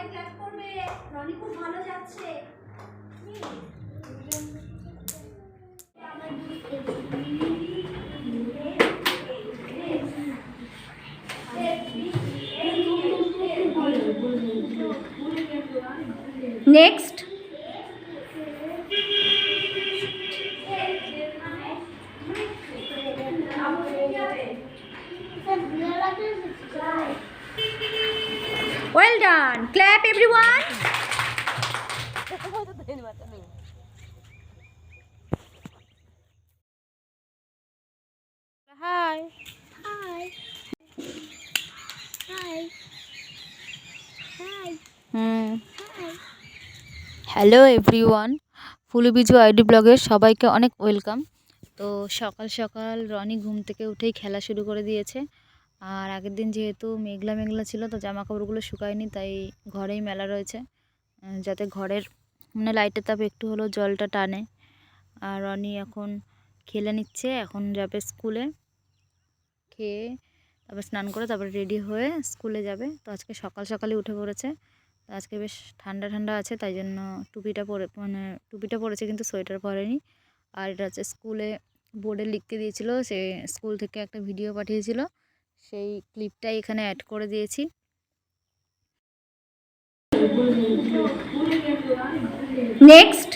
সবাই ক্লাস করবে। রনি খুব ভালো যাচ্ছে। Next well done, clap everyone. Hi. Hi. Hi. Hi. Hello everyone, ফুলু বিজু আইডি ব্লগের সবাইকে অনেক ওয়েলকাম। তো সকাল সকাল রনি ঘুম থেকে উঠেই খেলা শুরু করে দিয়েছে। আর আগের দিন যেহেতু মেঘলা মেঘলা ছিল, তো জামা কাপড়গুলো শুকায়নি, তাই ঘরেই মেলা রয়েছে, যাতে ঘরের মানে লাইটের তাপে একটু হলেও জলটা টানে। আর রনি এখন খেলে নিচ্ছে, এখন যাবে স্কুলে। খেয়ে তারপর স্নান করে তারপর রেডি হয়ে স্কুলে যাবে। তো আজকে সকাল সকালই উঠে পড়েছে। আজকে বেশ ঠান্ডা ঠান্ডা আছে, তাই জন্য টুপিটা পরেছে, কিন্তু সোয়েটার পরেনি। আর এটা হচ্ছে স্কুলে বোর্ডে লিখতে দিয়েছিল, সে স্কুল থেকে একটা ভিডিও পাঠিয়েছিল, সেই ক্লিপটাই এখানে অ্যাড করে দিয়েছি। Next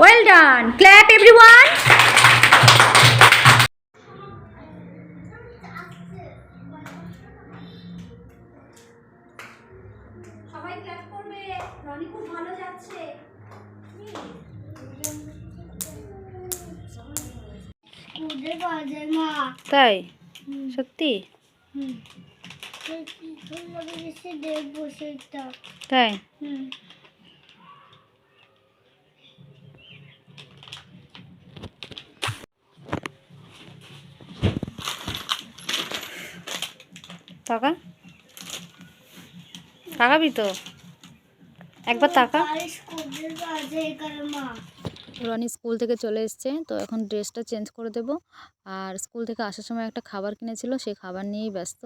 well done, clap everyone. সবাই ক্লাস করবে। রনি খুব ভালো যাচ্ছে। তাই সত্যি? তাই টাকা তাকাবি তো একবার টাকা। রনি স্কুল থেকে চলে এসছে, তো এখন ড্রেসটা চেঞ্জ করে দেব। আর স্কুল থেকে আসার সময় একটা খাবার কিনেছিল, সেই খাবার নিয়েই ব্যস্ত।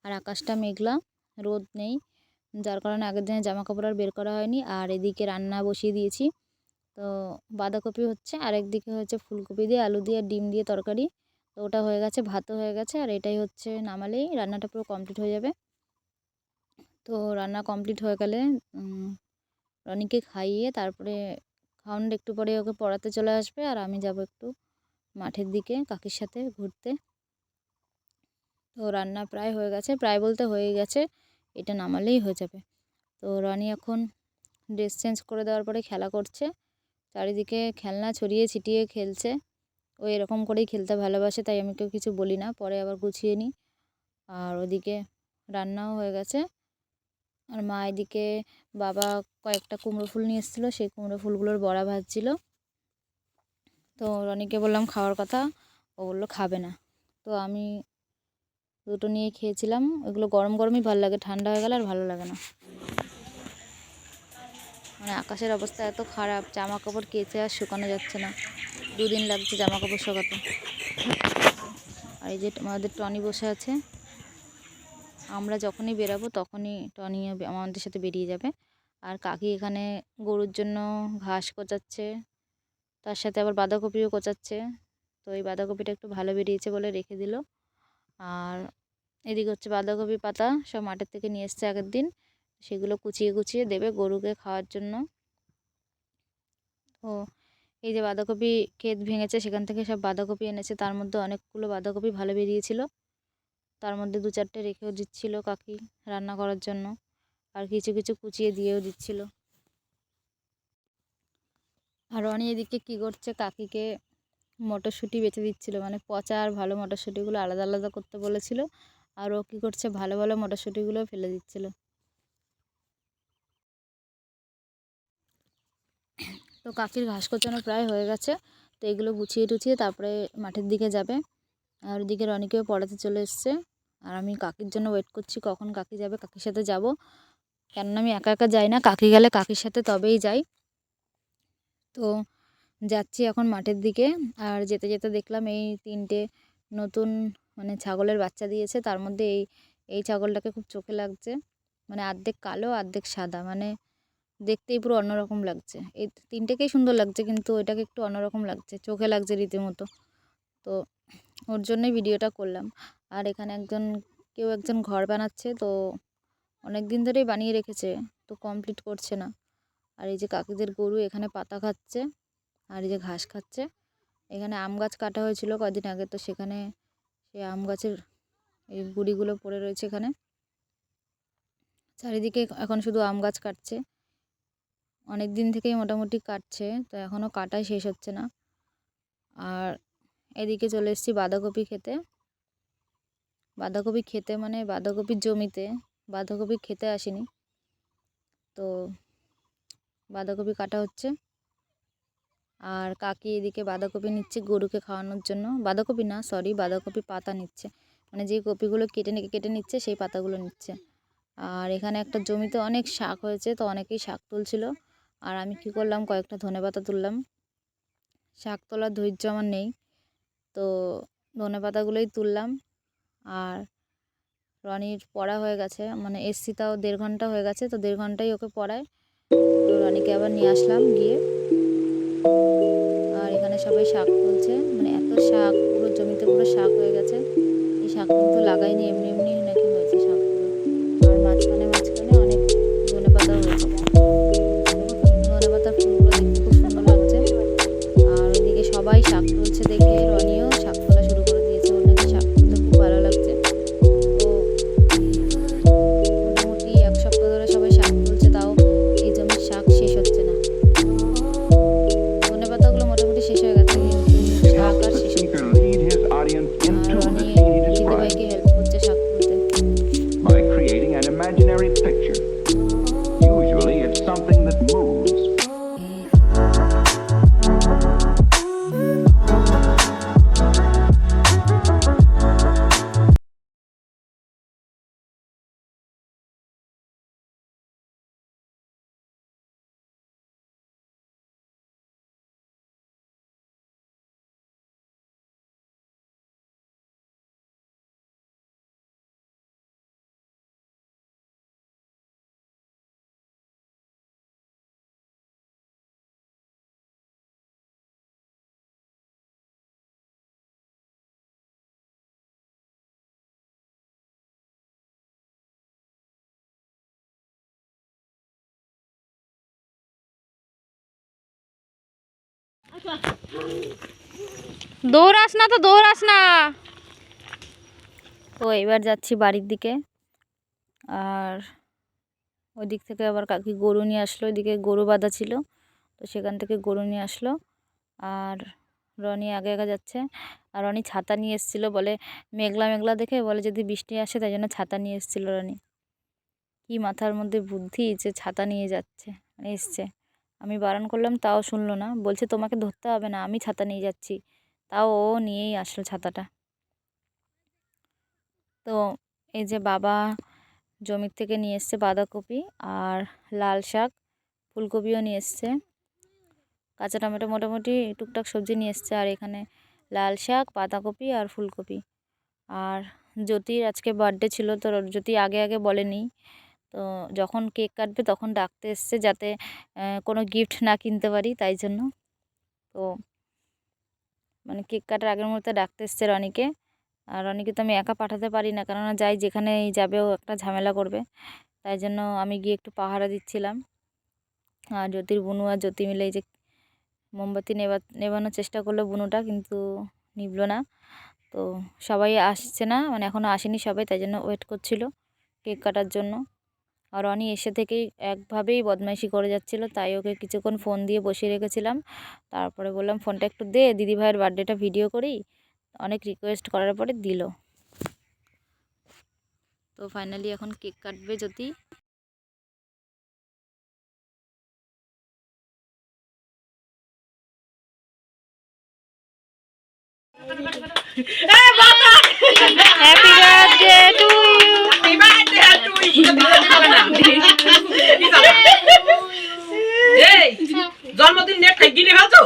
আর আকাশটা মেঘলা, রোদ নেই, যার কারণে আগের দিনে জামা কাপড় আর বের করা হয়নি। আর এদিকে রান্না বসিয়ে দিয়েছি, তো বাঁধাকপি হচ্ছে, আর একদিকে হচ্ছে ফুলকপি দিয়ে আলু দিয়ে ডিম দিয়ে তরকারি। তো ওটা হয়ে গেছে, ভাতও হয়ে গেছে, আর এটাই হচ্ছে নামালেই রান্নাটা পুরো কমপ্লিট হয়ে যাবে। তো রান্না কমপ্লিট হয়ে গেলে রনিকে খাইয়ে তারপরে খাওয়ানোর একটু পরে ওকে পড়াতে চলে আসবে, আর আমি যাব একটু মাঠের দিকে কাকির সাথে ঘুরতে। তো রান্না প্রায় হয়ে গেছে, প্রায় বলতে হয়ে গেছে, এটা নামালেই হয়ে যাবে। তো রনি এখন ড্রেস চেঞ্জ করে দেওয়ার পরে খেলা করছে, চারিদিকে খেলনা ছড়িয়ে ছিটিয়ে খেলছে। ও এরকম করেই খেলতে ভালোবাসে, তাই আমি কেউ কিছু বলি না, পরে আবার গুছিয়ে নিই। আর ওদিকে রান্নাও হয়ে গেছে। আর মা এদিকে বাবা কয়েকটা কুমড়ো ফুল নিয়ে এসেছিলো, সেই কুমড়ো ফুলগুলোর বড়া ভাজছিল। তো রনিকে বললাম খাওয়ার কথা, ও বললো খাবে না। তো আমি দুটো নিয়ে খেয়েছিলাম। ওগুলো গরম গরমই ভালো লাগে, ঠান্ডা হয়ে গেলে আর ভালো লাগে না। মানে আকাশের অবস্থা এত খারাপ, জামা কাপড় কেচে আর শুকানো যাচ্ছে না, 2 দিন লাগছে জামা কাপড় শুকাতে। আর এই যে আমাদের টনি বসে আছে, আমরা যখনই বেরাবো তখনই টনি আমাদের সাথে বেরিয়ে যাবে। আর কাকি এখানে গরুর জন্য ঘাস কোচাচ্ছে, তার সাথে আবার বাঁধাকপিও কোচাচ্ছে। তো এই বাঁধাকপিটা একটু ভালো বেরিয়েছে বলে রেখে দিল। আর এদিকে হচ্ছে বাঁধাকপি পাতা সব মাঠের থেকে নিয়ে এসছে আগের দিন, সেগুলো কুচিয়ে কুচিয়ে দেবে গরুকে খাওয়ার জন্য। তো এই যে বাঁধাকপি ক্ষেত ভেঙেছে, সেখান থেকে সব বাঁধাকপি এনেছে, তার মধ্যে অনেকগুলো বাঁধাকপি ভালো বেরিয়েছিল। তার মধ্যে 2-4টে রেখেও দিচ্ছিল কাকি রান্না করার জন্য, আর কিছু কিছু কুচিয়ে দিয়েও দিচ্ছিল। আর রনি এদিকে কী করছে, কাকিকে মটরশুঁটি বেছে দিচ্ছিল, মানে পচা আর ভালো মটরশুঁটিগুলো আলাদা আলাদা করতে বলেছিল, আর ও কী করছে ভালো ভালো মটরশুঁটিগুলো ফেলে দিচ্ছিল। তো কাকির ঘাস কোচানো প্রায় হয়ে গেছে, তো এগুলো গুছিয়ে টুছিয়ে তারপরে মাঠের দিকে যাবে। আর ওদিকে রনিকেও পড়াতে চলে এসছে, আর আমি কাকির জন্য ওয়েট করছি কখন কাকি যাবে, কাকির সাথে যাব। কেননা আমি একা একা যাই না, কাকি গেলে কাকির সাথে তবেই যাই। তো যাচ্ছি এখন মাঠের দিকে। আর যেতে যেতে দেখলাম এই 3টে নতুন মানে ছাগলের বাচ্চা দিয়েছে। তার মধ্যে এই ছাগলটাকে খুব চোখে লাগছে, মানে অর্ধেক কালো অর্ধেক সাদা, মানে দেখতেই পুরো অন্যরকম লাগছে। এই 3টেকেই সুন্দর লাগছে, কিন্তু ওইটাকে একটু অন্যরকম লাগছে, চোখে লাগছে রীতিমতো। তো ওর জন্যই ভিডিওটা করলাম। আর এখানে কেউ একজন ঘর বানাচ্ছে, তো অনেক দিন ধরেই বানিয়ে রেখেছে, তো কমপ্লিট করছে না। আর এই যে কাকিদের গরু এখানে পাতা খাচ্ছে, আর এই যে ঘাস খাচ্ছে। এখানে আম গাছ কাটা হয়েছিল কদিন আগে, তো সেখানে সেই আম গাছের এই গুঁড়িগুলো পড়ে রয়েছে এখানে। চারিদিকে এখন শুধু আম গাছ কাটছে, অনেক দিন থেকেই মোটামুটি কাটছে, তো এখনও কাটাই শেষ হচ্ছে না। আর এদিকে চলে এসেছি বাঁধাকপি খেতে। বাঁধাকপি খেতে মানে বাঁধাকপির জমিতে, বাঁধাকপি খেতে আসিনি। তো বাঁধাকপি কাটা হচ্ছে, আর কাকি এদিকে বাঁধাকপি নিচ্ছে গরুকে খাওয়ানোর জন্য। বাঁধাকপি না, সরি, বাঁধাকপি পাতা নিচ্ছে, মানে যে কপিগুলো কেটে নিচ্ছে সেই পাতাগুলো নিচ্ছে। আর এখানে একটা জমিতে অনেক শাক হয়েছে, তো অনেকেই শাক তুলছিল। আর আমি কি করলাম, কয়েকটা ধনেপাতা তুললাম। শাক তোলার ধৈর্য আমার নেই, তো ধনেপাতাগুলোই তুললাম। আর রনির পড়া হয়ে গেছে, মানে এসছি তাও 1.5 ঘন্টা হয়ে গেছে, তো 1.5 ঘন্টাই ওকে পড়ায়। তো রনিকে আবার নিয়ে আসলাম গিয়ে। আর এখানে সবাই শাক তুলছে, মানে এত শাক, পুরো জমিতে পুরো শাক হয়ে গেছে। এই শাক কিন্তু লাগাইনি, এমনি এমনি নাকি হয়েছে শাকগুলো। আর মাঝখানে অনেক ধনেপাতাও হয়েছে। ধনেপাতার ফুলগুলো দেখতে খুব সুন্দর লাগছে। আর ওইদিকে সবাই শাক তুলছে দেখে রনিও শাক তোলা শুরু করে দিয়েছে, ওর নাকি শাক তুলতে খুব ভালো লাগছে। তো মোটামুটি 1 সপ্তাহ ধরে সবাই শাক তুলছে, তাও এই জমির শাক শেষ হচ্ছে না। ধনেপাতাগুলো মোটামুটি শেষ হয়ে গেছে, কিন্তু শাক আর শেষ হচ্ছে না। আর রনি দিদিভাইকে হেল্প করছে শাক তুলতে। By creating an imaginary picture. Usually it's something that moves. দৌড়াস না তো, দৌড়াস না। তো এবার যাচ্ছি বাড়ির দিকে। আর ওই দিক থেকে আবার কাকি গরু নিয়ে আসলো, ওইদিকে গরু বাঁধা ছিল, তো সেখান থেকে গরু নিয়ে আসলো। আর রনি আগে আগে যাচ্ছে। আর রনি ছাতা নিয়ে এসেছিলো, বলে মেঘলা মেঘলা দেখে বলে যদি বৃষ্টি আসে, তাই জন্য ছাতা নিয়ে এসেছিলো রনি। কি মাথার মধ্যে বুদ্ধি যে ছাতা নিয়ে যাচ্ছে, মানে এসছে। আমি বারণ করলাম, তাও শুনলো না, বলছে তোমাকে ধরতে হবে না, আমি ছাতা নিয়ে যাচ্ছি। তাও ও নিয়েই আসলো ছাতাটা। তো এই যে বাবা জমির থেকে নিয়ে এসছে বাঁধাকপি আর লাল শাক, ফুলকপিও নিয়ে এসছে, কাঁচা টমেটো, মোটামুটি টুকটাক সবজি নিয়ে এসছে। আর এখানে লাল শাক, বাঁধাকপি আর ফুলকপি। আর জ্যোতির আজকে বার্থডে ছিল, তো জ্যোতি আগে আগে বলেনি, তো যখন কেক কাটবে তখন ডাকতে এসছে, যাতে কোনো গিফট না কিনতে পারি, তাই জন্য। তো মানে কেক কাটার আগের মুহূর্তে ডাকতে এসছে রনিকে। আর রনিকে তো আমি একা পাঠাতে পারি না, কেননা যাই যেখানে যাবে ও একটা ঝামেলা করবে, তাই জন্য আমি গিয়ে একটু পাহারা দিচ্ছিলাম। আর জ্যোতির বুনু আর জ্যোতি মিলে এই যে মোমবাতি নেভানোর চেষ্টা করলো বুনুটা, কিন্তু নিভলো না। তো সবাই আসছে না, মানে এখনও আসেনি সবাই, তাই জন্য ওয়েট করছিল কেক কাটার জন্য। আর রনি এসে থেকেই একভাবেই বদমাইশি করে যাচ্ছিল, তাই ওকে কিছুক্ষণ ফোন দিয়ে বসিয়ে রেখেছিলাম। তারপরে বললাম ফোনটা একটু দে, দিদিভাইয়ের বার্থডেটা ভিডিও করি। অনেক রিকোয়েস্ট করার পরে দিল। তো ফাইনালি এখন কেক কাটবে Jyoti. Happy birthday to you. জন্মদিন নেট খাই গিলে ফেলছো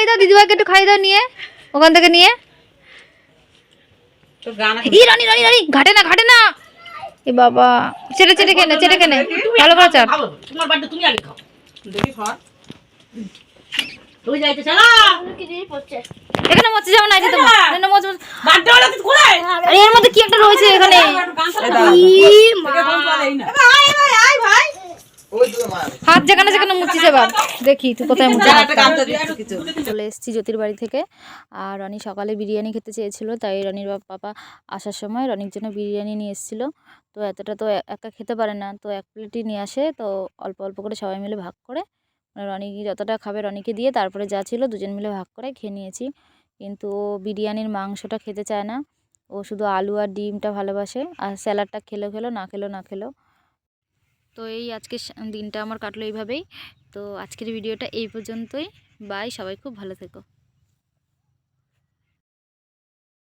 খাইয়ে দাও, দিদিভাইকে একটু খাইয়ে দাও নিয়ে, ওখান থেকে নিয়ে। রানী রানী রানী, ঘাটে না ঘাটে না। এ বাবা, চেটে চেটে কেনে, চেটে কেনে, ভালো করে চাট। তোমার বাড়িতে তুমি আগে খাও। দেখি সর। তুই যাইতে চালা। এখানে মরতে যাও না, এটা তোমার এখানে মরতে। বাড়িতে হলো কিছু করে। আরে এর মধ্যে কি একটা রয়েছে এখানে। আয় ভাই। হাত যেখানে যেখানে মুছিস এবার, দেখি তুই কোথায় মুছিস। চলে এসেছি জ্যোতির বাড়ি থেকে। আর রনি সকালে বিরিয়ানি খেতে চেয়েছিল, তাই রনির পাপা আসার সময় রনির জন্য বিরিয়ানি নিয়ে এসেছিল। তো এতটা তো একা খেতে পারে না, তো এক প্লেটই নিয়ে আসে। তো অল্প অল্প করে সবাই মিলে ভাগ করে, মানে রনি যতটা খাবে রনিকে দিয়ে, তারপরে যা ছিল দুজন মিলে ভাগ করে খেয়ে নিয়েছি। কিন্তু ও বিরিয়ানির মাংসটা খেতে চায় না, ও শুধু আলু আর ডিমটা ভালোবাসে। আর স্যালাডটা খেলেও খেলো, না খেলেও না খেলো। তো এই আজকে দিনটা আমার কাটলো এইভাবেই। তো আজকের ভিডিওটা এই পর্যন্তই। বাই, সবাই খুব ভালো থেকো।